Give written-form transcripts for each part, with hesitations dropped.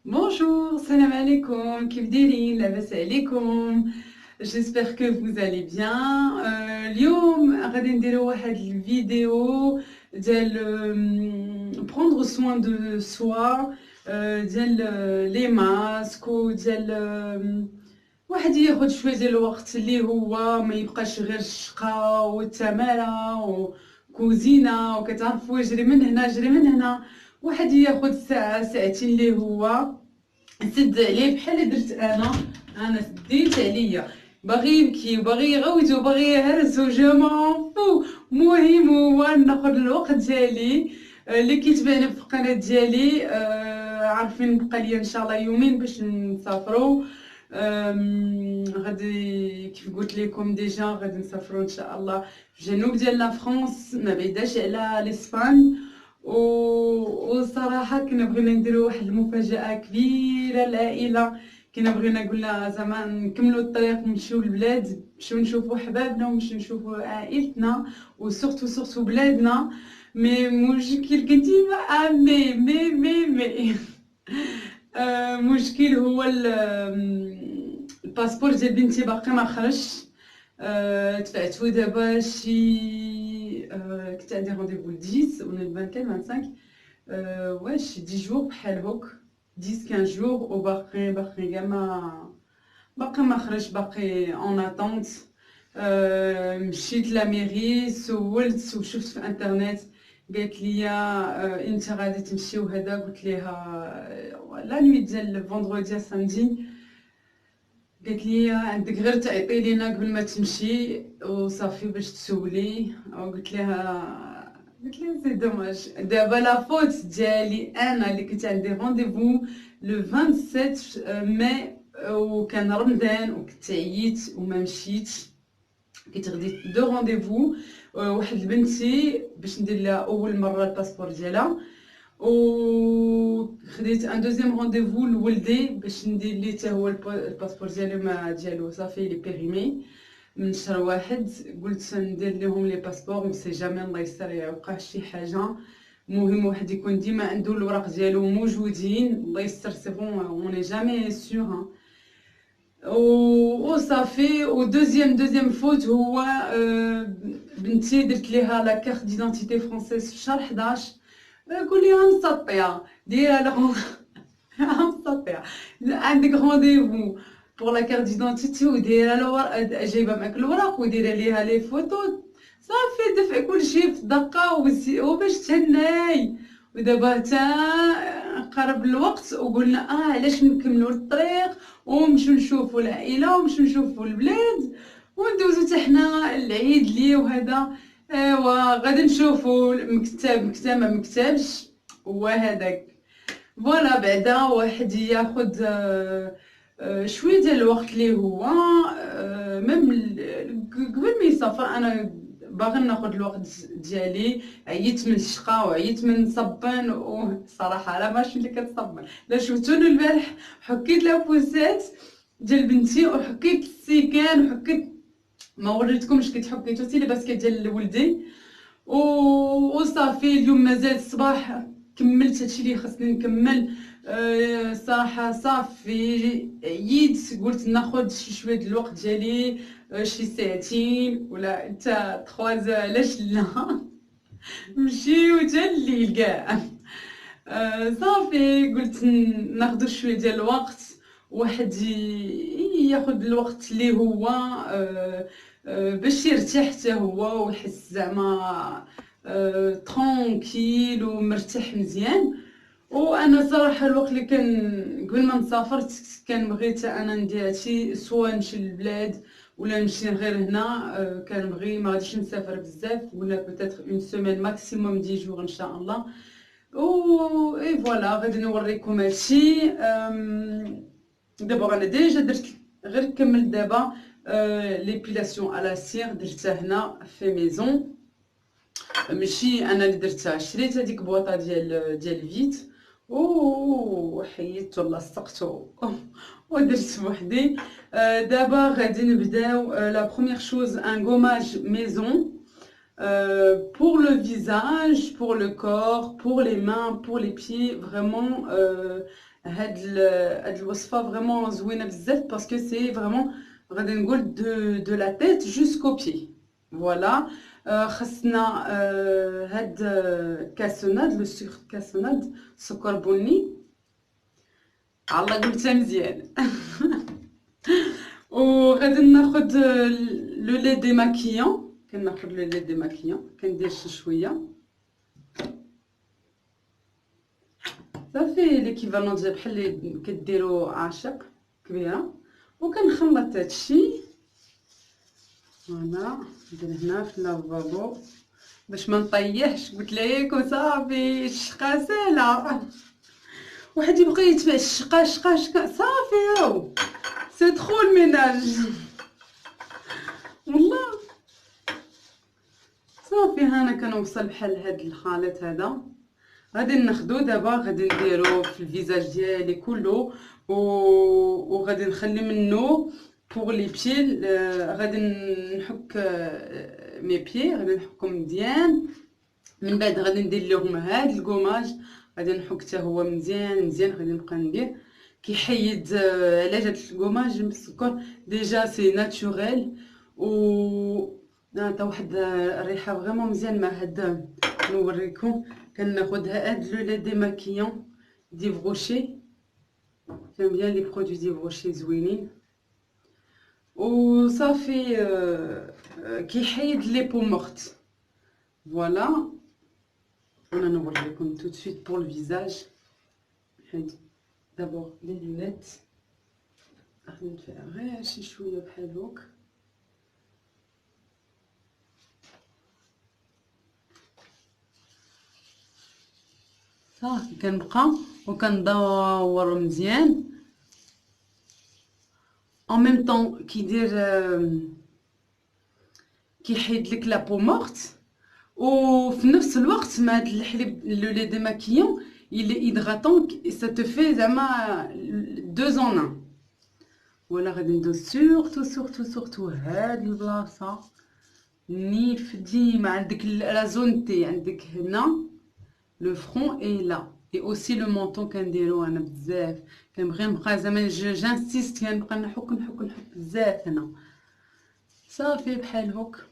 Bonjour, salam alaikum, كيف دايرين لاباس عليكم. J'espère que vous allez bien. اليوم غادي نديرو واحد الفيديو ديال prendre soin de soi، ديال لي ماسك وديال واحد ياخد شويه ديال الوقت اللي هو ما يبقاش غير الشقا والتماره وكوزينه وكتعرفوا يجري من هنا جري من هنا. واحد ياخد ساعه ساعتين اللي هو سد عليه بحال اللي درت انا سديت عليا. باغي يبكي وباغي يغوت وباغي يهرس وجمع فو. مهم هو ناخد الوقت ديالي. اللي كيتبعني في القناه ديالي عارفين بقى لي ان شاء الله يومين باش نسافروا. غادي كيف قلت لكم ديجا غادي نسافروا ان شاء الله في الجنوب ديال لا فرانس، ما بعيداش على الاسبان. وصراحه كنا بغينا نديرو واحد المفاجاه كبيره للعائله. كنا بغينا قلنا زعما نكملوا الطريق ونمشيو للبلاد، نمشيو نشوفوا حبابنا ونمشيو نشوفوا عائلتنا وسورتو بلادنا. مي مشكل كتيبة مي مشكل هو الباسبور ديال بنتي باقي ما خرجش. دفعتو دابا شي كنت عندي رونديفو ل 10 ولا ل 24 25. واش 10 جور بحال هوك، 10 15 جور وباقي كاع ما خرج، باقي اون اتونت. مشيت لا ميري سولت وشفت في انترنت، قالت لي انت غادي تمشي وهذا. قلت ليها لا نويت ديال فوندردي سامدي. قالت لي عندك غير تعيطي لينا قبل ما تمشي وصافي باش تسولي. قلت لها سي دوماج. دابا لا فوت ديالي انا اللي كنت عندي رونديفو لو 27 ماي وكان رمضان وكنت عييت وما مشيتش. كنت غديت دو رونديفو، واحد لبنتي باش ندير لها اول مره الباسبور ديالها، وخديت ان دوزيام رونديفو لولدي باش ندير ليه حتى هو الباسبور ديالو ما ديالو صافي لي بيريمي من شهر واحد. قلت ندير لهم لي باسبور وسي جامي الله يسر يوقع شي حاجه. مهم واحد يكون ديما عنده الوراق ديالو موجودين، الله يسر سي بون اوني جامي سيغ. وصافي. دوزيام فوت هو بنتي درت ليها لا كارت ديدونتيتي فرونسيز في شهر 11. قول لي مسطيه ديرها لهم مسطيه. عندك رونديفو بور لا كارت ديدونتيتي وديرها الورق، جايبه معاك الوراق وديرها ليها لي فوتو صافي دفع كلشي في دقه وباش تهناي. ودابا تا قرب الوقت وقلنا علاش نكملوا الطريق ونمشيو نشوفوا العائله ونمشيو نشوفوا البلاد وندوزو حتى حنا العيد ليه وهذا. ايوا غادي نشوفوا مكتب ما مكتبش وهذاك. فوالا بعدا واحد ياخد شويه ديال الوقت اللي هو ميم قبل ما يسافر. انا باغي ناخد الوقت ديالي، عييت من الشقا وعييت من نصبن، وصراحه لا ماشي اللي كتصبن. لا شفتوني البارح حكيت لا بوسات ديال بنتي وحكيت السيكان وحكيت ما وريتكمش كنت حكيتو تي لاباس ديال ولدي. وصافي اليوم مازال الصباح كملت هادشي اللي خاصني نكمل. صراحه صافي عييت قلت ناخد شي شويه د الوقت ديالي، شي ساعتين ولا حتى 3 علاش لا. نمشيو حتى الليل كاع. صافي قلت ناخدو شويه ديال الوقت، واحد ياخد الوقت اللي هو باش يرتاح حتى هو ويحس زعما ترونكيل ومرتاح مزيان. وانا صراحه الوقت اللي كان قبل ما نسافرت كان بغيت انا ندير هادشي، سوا نمشي للبلاد ولا نمشي غير هنا. كان بغي ما غاديش نسافر بزاف ولا بوتيتر اون سيمين ماكسيموم 10 جور ان شاء الله. و اي فوالا غادي نوريكم هادشي. دابا انا ديجا درت غير كملت دابا ليبيلاسيون على سير درتها هنا في ميزون. ماشي انا اللي درتها، شريت هذيك بواطه ديال فيت وحيدت ولصقته ودرت بوحدي. دابا غادي نبداو. لا بروميير شوز ان غوماج ميزون pour le visage, pour le corps, pour les mains, pour les pieds, vraiment هاد الوصفه فريمون زوينه بزاف باسكو سي فريمون غادي نقول دو لا تيت جوسكو بي. فوالا. خصنا هاد كاسوناد لو سكر كاسوناد سكر بني الله قلتها مزيان. وغادي ناخد لو لي ديماكيون، كناخد لو لي ديماكيون كندير شويه صافي ليكيفالون ديال بحال اللي كديروا عاشق كبيره، وكنخلط هادشي. فوالا ندير هنا في لافابو باش ما نطيحش، قلت لكم صافي الشقه ساهله. واحد يبقى يتبع الشقه صافي هاو سي ترو الميناج والله. صافي هانا كنوصل بحال هاد الخليط هذا، غادي ناخدو دابا غادي نديرو في الفيزاج ديالي كله، وغادي نخلي منه بوغ لي بيي. غادي نحك مي بيي، غادي نحكهم مزيان. من بعد غادي ندير لهم هاد الكوماج، غادي نحك حتى هو مزيان. غادي نبقى ندير كيحيد علاش هاد الكوماج بالسكر ديجا سي ناتوريل، و عطا واحد الريحه فريمون مزيان. مع هاد نوريكم كناخدها هاد لو لي ديماكيون دي فروشي. جيم بيان لي برودوي دي فروشي زوينين، وصافي كيحيد لي بو مورت. فوالا انا نوريكم tout de suite pour le visage. حيد d'abord les lunettes، غادي ندفع غير شي شويه بحال هوك. صافي كنبقى وكندور مزيان en même temps كيدير كيحيد لك لا بو مورت، وفي نفس الوقت مع هاد الحليب لو لي ديماكيون il est hydratant et ça te fait زعما 2 en 1. ولا غادي ندوز سورتو هاد البلاصه نيف ديما عندك لا زون تي، عندك هنا لو فرون اي لا اي اوسي لو مونطون كنديرو انا بزاف. كنبغي نبقى زعما جانسيست كنبقى نحك بزاف هنا. صافي بحال هوك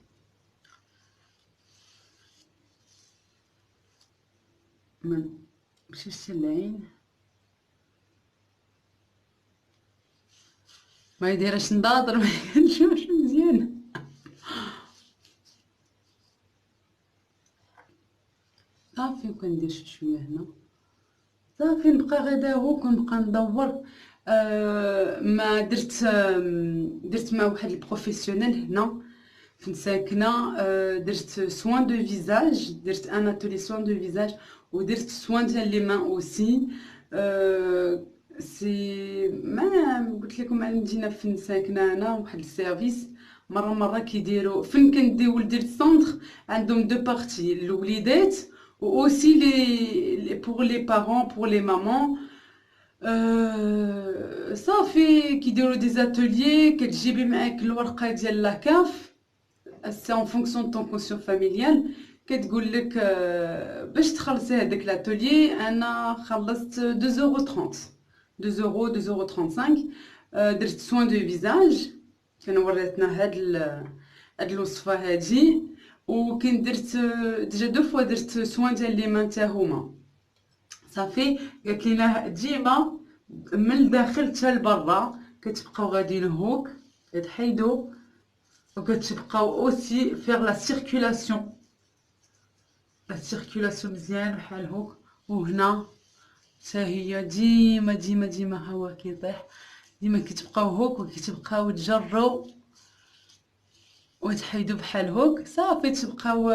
مشيت العين ما يديرش نضاضر ما كنشوفش مزيان. صافي وكندير شويه هنا. صافي نبقى غدا هوك ونبقى ندور. ما درت مع واحد البروفيسيونيل هنا فين ساكنه. درت سوان دو فيزاج، درت ان اتولي سوان دو فيزاج، ودرت سوان ديال لي مان اوسي. سي ما قلت لكم على المدينه فين ساكنه انا، واحد السيرفيس مره كيديروا فين كندير درت سونتر عندهم دو بارتي، الوليدات و اوسي لي بور لي بارون بور لي مامون. صافي كيديروا دي زاتوليي، كتجيبي معاك الورقه ديال لاكاف سي اون فونكسيون دو طون كونسيون فاميليال، كتقول لك باش تخلصي هذاك لاتوليي. انا خلصت 2 €، درت سوان دو فيزاج كان وريتنا هاد الوصفه هادي. وكان درت ديجا 2 فوا درت سوان ديال لي مان حتى هما. صافي قالت لينا ديما من الداخل حتى لبرا كتبقاو غاديين هوك كتحيدوا، وكتبقاو اوسي فيغ لا سيركولاسيون مزيان بحال هوك. وهنا حتى هي ديما هوا كيطيح، ديما كتبقاو هوك وكتبقاو تجروا وتحيدوا بحال هوك. صافي تبقاو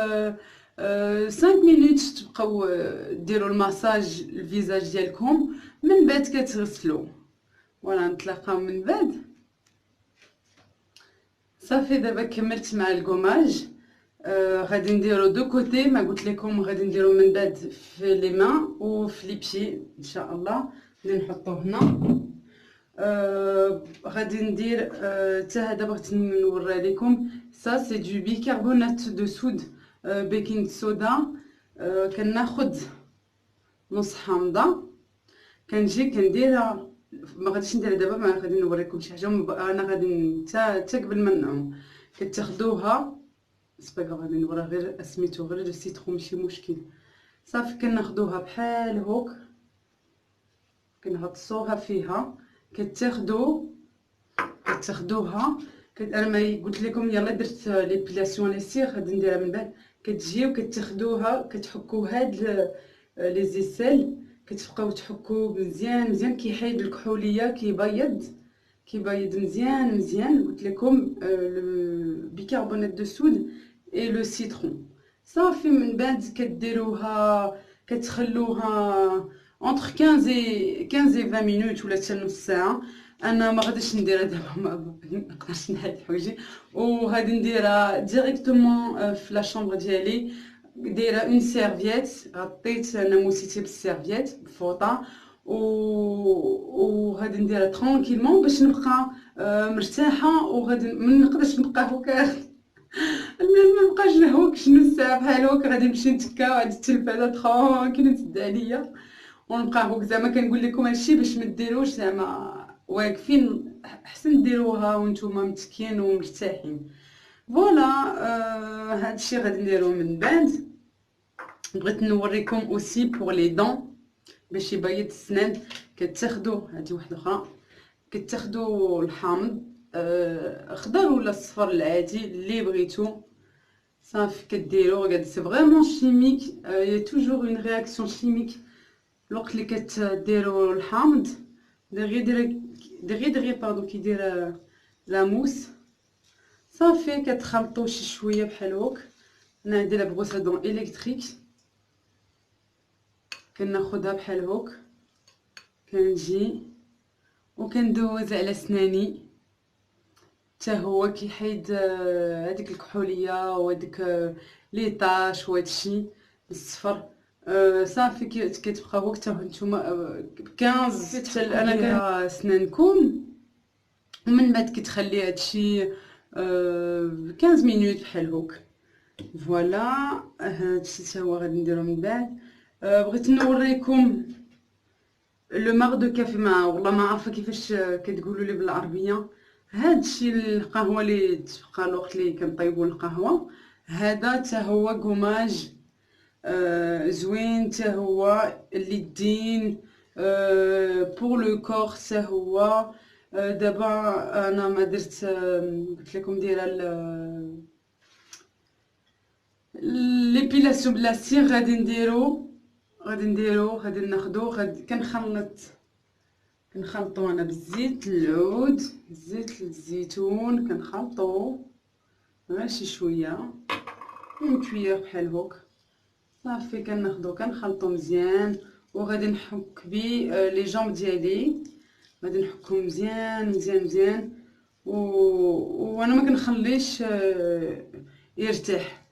5 مينوت تبقاو ديروا الماساج الفيزاج ديالكم، من بعد كتغسلوا. ولا نتلاقاو من بعد. صافي دابا كملت مع الكوماج. غادي نديرو دو كوتي ما قلت لكم، غادي نديرو من بعد في لي مان وفي لي بيي ان شاء الله اللي نحطو هنا. غادي ندير حتى هذا بغيت نوري لكم. سا سي دو بيكربونات دو سود بيكينغ صودا. كناخد نص حامضه، كنجي كنديرها، ما غاديش نديرها دابا، ما غادي نوريكم شي حاجه انا غادي حتى قبل ما نعوم. كتاخدوها سباغا، غادي نوريها غير سميتو غير السيترون ماشي مشكل. صافي كناخدوها بحال هوك، كنغطسوها فيها، كتاخدوها انا ما قلت لكم يلا درت ليبيلاسيون لي سير غادي نديرها من بعد. كتجيو كتاخدوها كتحكوا هاد لي زيسيل، كتبقاو تحكوا مزيان مزيان، كيحيد الكحوليه، كيبيض مزيان مزيان. قلت لكم البيكربونات دو سود اي لو سيترون. صافي من بعد كديروها كتخلوها اونتر 15 و 20 مينوت ولا حتى نص ساعه. انا ما غاديش نديرها دابا، ما نقدرش نحيد حوايجي، وغادي نديرها ديريكتومون في لا شومبر ديالي. دايره اون سيرفييت، غطيت ناموسيتي بالسيرفييت بفوطه، وغادي نديرها ترونكيلمون باش نبقى مرتاحه. وغادي ما نقدرش نبقى هكا ما نبقاش نهوك شنو ساعه بحال هكا. غادي نمشي نتكا وهاد التلفازه ترونكيل نسد عليا ونبقى هكا. زعما كنقول لكم هادشي باش ما ديروش زعما واقفين، احسن ديروها وانتم متكين ومرتاحين. فوالا هادشي غادي نديروه من بعد. بغيت نوريكم اوسي بور لي دون باش يبيض السنان. كتاخدو هادي واحده اخرى، كتاخدو الحامض خضر ولا الصفر العادي اللي بغيتو. صافي كديرو، ريغارد سي فريمون شيميك، يا توجور اون رياكسيون شيميك الوقت اللي كتديرو الحامض. دغيا باردون كيدير لا موس. صافي كتخلطو شي شويه بحال هوك. انا عندي لا بروسه دون الكتريك، كناخدها بحال هوك، كنجي وكندوز على سناني حتى هو كيحيد هذيك الكحوليه وهذيك لي طاش وهادشي الصفر. صافي كتبقى هوك حتى نتوما 15 حتى انا كنديرها سنانكم. ومن بعد كتخلي هادشي 15 مينوت بحال هوك. فوالا هادشي حتى هو غادي نديرو من بعد. بغيت نوريكم لو ماغ دو كافي، ما والله ما عارفه كيفاش كتقولوا لي بالعربيه. هادشي القهوه اللي تبقى الوقت اللي كنطيبوا القهوه، هذا حتى هو قماج زوين، حتى هو اليدين بور لو كور حتى هو. دابا انا ما درت قلت لكم دايره ليبيلاسيون بلا سير. غادي ناخدو، غادي كنخلطو انا بالزيت العود، زيت الزيتون كنخلطو غير شي شويه، اون كويير بحال هوك. صافي كناخدو كنخلطو مزيان، وغادي نحك بيه لي جامب ديالي، غادي نحكهم مزيان مزيان مزيان. وانا ما كنخليش يرتاح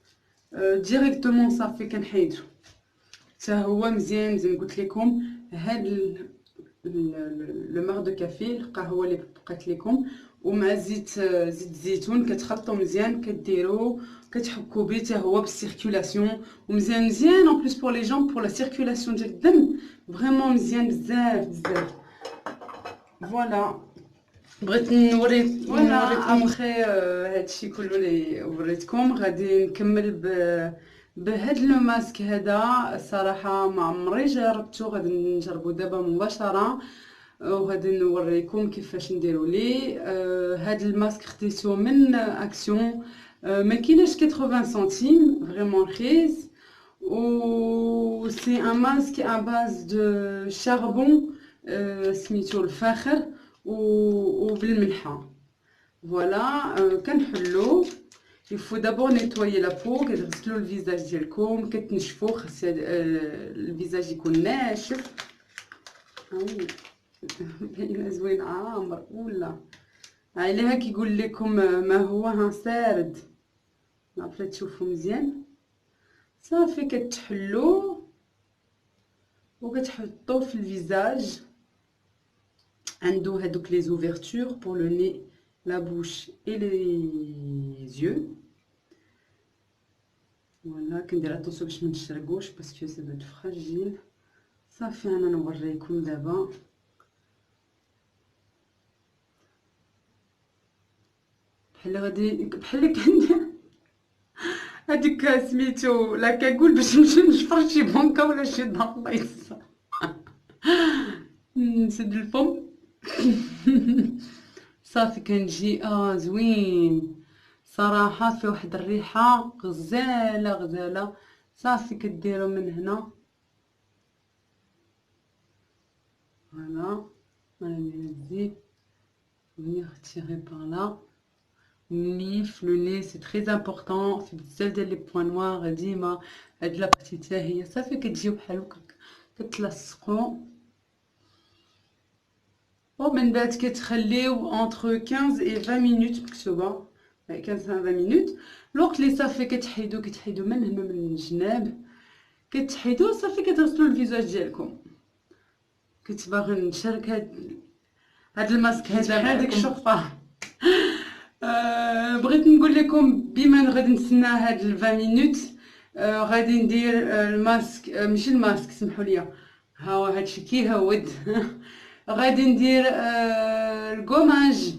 ديريكتومون. صافي كنحيدو حتى هو مزيان مزيان. قلت لكم هاد لو ماغ دو كافي القهوه اللي بقات لكم ومع زيت الزيتون كتخلطوا مزيان، كديروا كتحكوا به حتى هو بالسيركولاسيون ومزيان مزيان. اون بليس بور لي جامب بور لا سيركولاسيون ديال الدم فريمون مزيان بزاف بزاف. فوالا بغيت نوريكم ابخي هادشي كله اللي وريتكم. غادي نكمل بهاد لو ماسك هذا. الصراحه ما عمري جربته، غادي نجربو دابا مباشره وغادي نوريكم كيفاش نديرو ليه. هاد الماسك خديته من اكسيون، ما كايناش 80 سنتيم، فريمون رخيص. و سي ان ماسك ا باز دو شاربون سميتو الفاخر وبالملحه. فوالا كنحلو. يفو دابور نيطويي لا بو، كتغسلو الفيزاج ديالكم كتنشفو، خاص الفيزاج يكون ناشف. باينه زوين عامر ولا عليها كيقول لكم ما هو ها سارد، عرفت تشوفوا مزيان. صافي كتحلو وكتحطوه في الفيزاج، عنده هادوك لي زوفرتور بور لو ني لا بوش اي لي زيو. فوالا كندير اتونسيون باش ما نشرقوش باسكو سي بوت فراجيل. صافي انا نوريكم دابا. بحال غادي بحال كندير هذيك سميتو لا كاكول باش نمشي نشفر شي بنكه ولا شي دار، الله يسر. نسد الفم. صافي كنجي زوين صراحه، فيه واحد الريحه غزاله غزاله. صافي كديروا من هنا فوالا، انا ندير الزيت venir tirer par là. Le nez c'est très important، في بزاف ديال لي بوين نوار ديما هاد لابارتي حتى هي. صافي كتجيو بحال هكا كتلصقوا، ومن بعد كتخليو entre 15 et 20 minutes مكتوبه 15 à 20 minutes. الوقت اللي صافي كتحيدو من هنا من الجناب، كتحيدو صافي كتغسلوا الفيزاج ديالكم. كنت باغي نشارك هاد الماسك هذا بحال ديك الشوفه. بغيت نقول لكم بما غادي نتسنى هاد 20 مينوت، غادي ندير الماسك، ماشي الماسك سمحوا لي، ها هو هادشي كيهود. غادي ندير الكوماج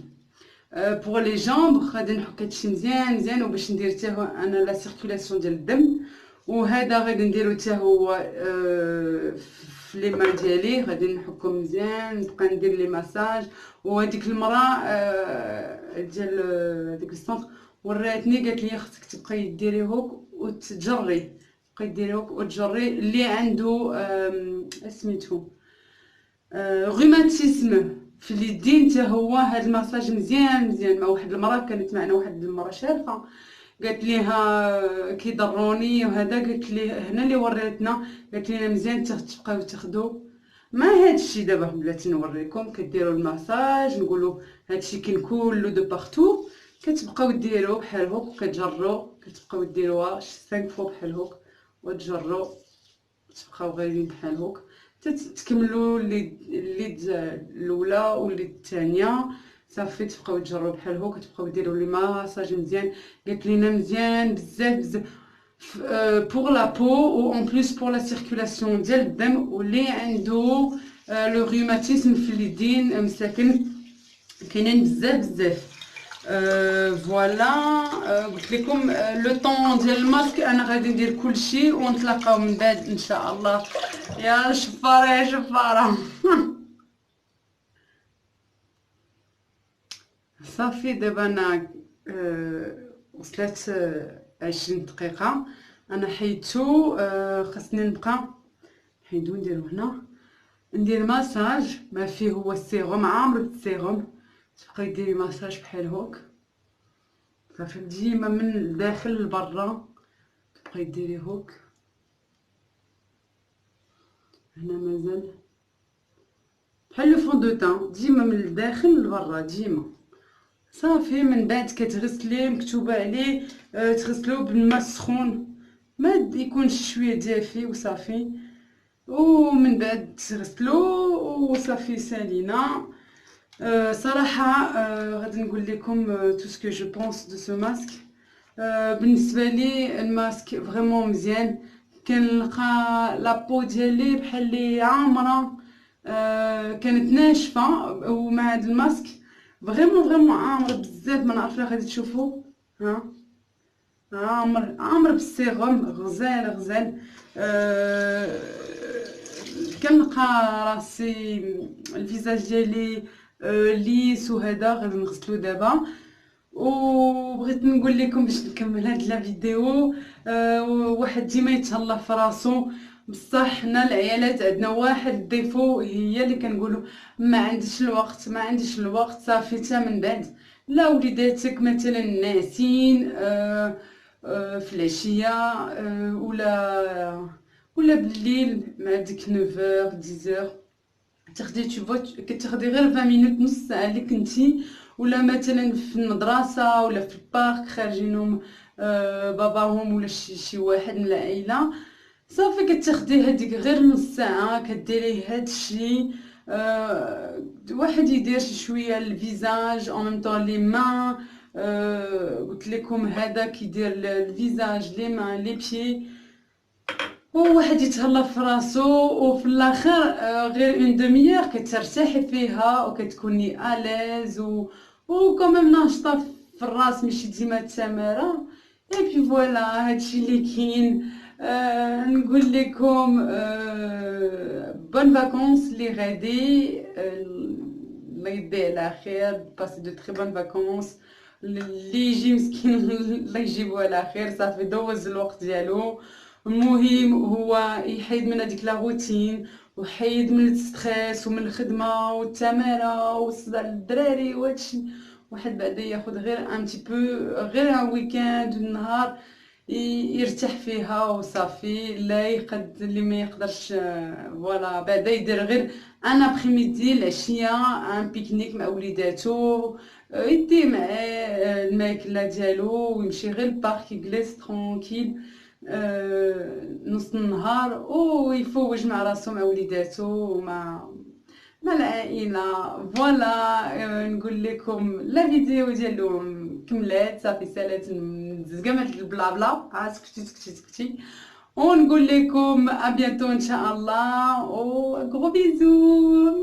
بوغ لي جامب، غادي نحك هادشي مزيان مزيان وباش ندير حتى هو انا لا سيركولاسيون ديال الدم. وهذا غادي نديرو حتى هو في لي مان ديالي، غادي نحكو مزيان، نبقى ندير لي مساج. وهذيك المراه ديال هذيك السونتر وراتني قالت لي خصك تبقاي ديري هوك وتجري، تبقاي ديري هوك وتجري اللي عنده سميتو روماتيزم في اليدين حتى هو هذا المساج مزيان مزيان. مع واحد المراه كانت معنا، واحد المراه شارفه، قالت ليها كيضروني وهذا، قالت لي هنا اللي وريتنا، قالت لنا مزيان تبقاو تاخذوا ما هادشي. دابا بلاتي نوريكم، كديروا المساج، نقولوا هادشي كاين كله دو بارتو، كتبقاو ديروه بحال هوك، كتجروا كتبقاو ديروها 5 فوا بحال هوك وتجروا، تبقاو غايبين بحال هوك تكملوا الليد الاولى والليد الثانيه. صافي تبقاو تجروا بحال هوك، تبقاو ديروا لي ماساج مزيان. قالت لينا مزيان بزاف بزاف pour la peau ou en plus pour la circulation ديال الدم، واللي عنده لو روماتيزم في اليدين مساكن كاينين بزاف بزاف. فوالا قلت لكم لو طون ديال الماسك انا غادي ندير كلشي ونتلاقاو من بعد ان شاء الله. يا شفاره يا شفاره. صافي دابا انا وصلت 20 دقيقه انا حيدتو. خاصني نبقى نحيدو نديرو هنا، ندير مساج ما فيه هو السيروم، عامر بالسيروم. تبقاي ديري مساج بحال هوك صافي ديما من الداخل لبرا، تبقاي ديري هوك. هنا مازال بحال لو فون دو تان، ديما من الداخل لبرا ديما. صافي من بعد كتغسليه، مكتوبه عليه تغسلوه بالماء السخون، ما يكونش شويه دافي وصافي. ومن بعد تغسلو وصافي سالينا. صراحه غادي نقول لكم تو سكو جو بونس دو سو ماسك. بالنسبه لي الماسك فريمون مزيان، كنلقى لابو ديالي بحال لي عامره، كانت ناشفه، ومع هذا الماسك فريمون عامر بزاف. ما نعرف لا غادي تشوفوا، ها عامر بالسيغم غزال غزال. كنلقى راسي الفيزاج ديالي ليس وهذا. غادي نغسلو دابا. وبغيت نقول لكم باش نكمل هاد لا فيديو، واحد ديما يتهلا في راسو، بصح حنا العيالات عندنا واحد ديفو، هي اللي كنقولوا ما عنديش الوقت ما عنديش الوقت. صافي تا من بعد لا وليداتك مثلا ناعسين في العشيه ولا بالليل مع ديك 9 10 تاخدي كتاخدي غير 20 مينوت، نص ساعه اللي كنتي، ولا مثلا في المدرسه ولا في البارك خارجينهم باباهم ولا شي واحد من العائله. صافي كتاخدي هذيك غير نص ساعه كديري هادشي. واحد يدير شويه الفيزاج اون ميم طون لي مان. قلت لكم هذا كيدير الفيزاج لي مان لي بيي. وواحد يتهلا في راسو وفي الاخر غير اون دوميير كترتاحي فيها وكتكوني اليز و كوميم ناشطه في الراس ماشي ديما التماره. اي بي فوالا هادشي اللي كاين. نقول لكم بون فاكونس اللي غادي. الله يديه على خير، باسي دو تري بون فاكونس. اللي يجي مسكين الله يجيبو على خير، صافي دوز الوقت ديالو. المهم هو يحيد من هذيك لا روتين، وحيد من الستريس ومن الخدمه والتماره والصداع للدراري وهادشي. واحد بعدا ياخد غير ان تي بو، غير ان ويكاند النهار يرتاح فيها وصافي. لا يقد اللي ما يقدرش فوالا بعدا يدير غير ان ابريميدي العشيه ان بيكنيك مع وليداتو، يدي معاه الماكله ديالو ويمشي غير البارك يجلس ترونكيل نص النهار ويفوج مع راسو مع وليداتو مع العائله. فوالا نقول لكم لا فيديو ديالهم كملات صافي سالات ندز كاع البلا بلا سكتي. ونقول لكم ابيانتو ان شاء الله و غرو بيزو.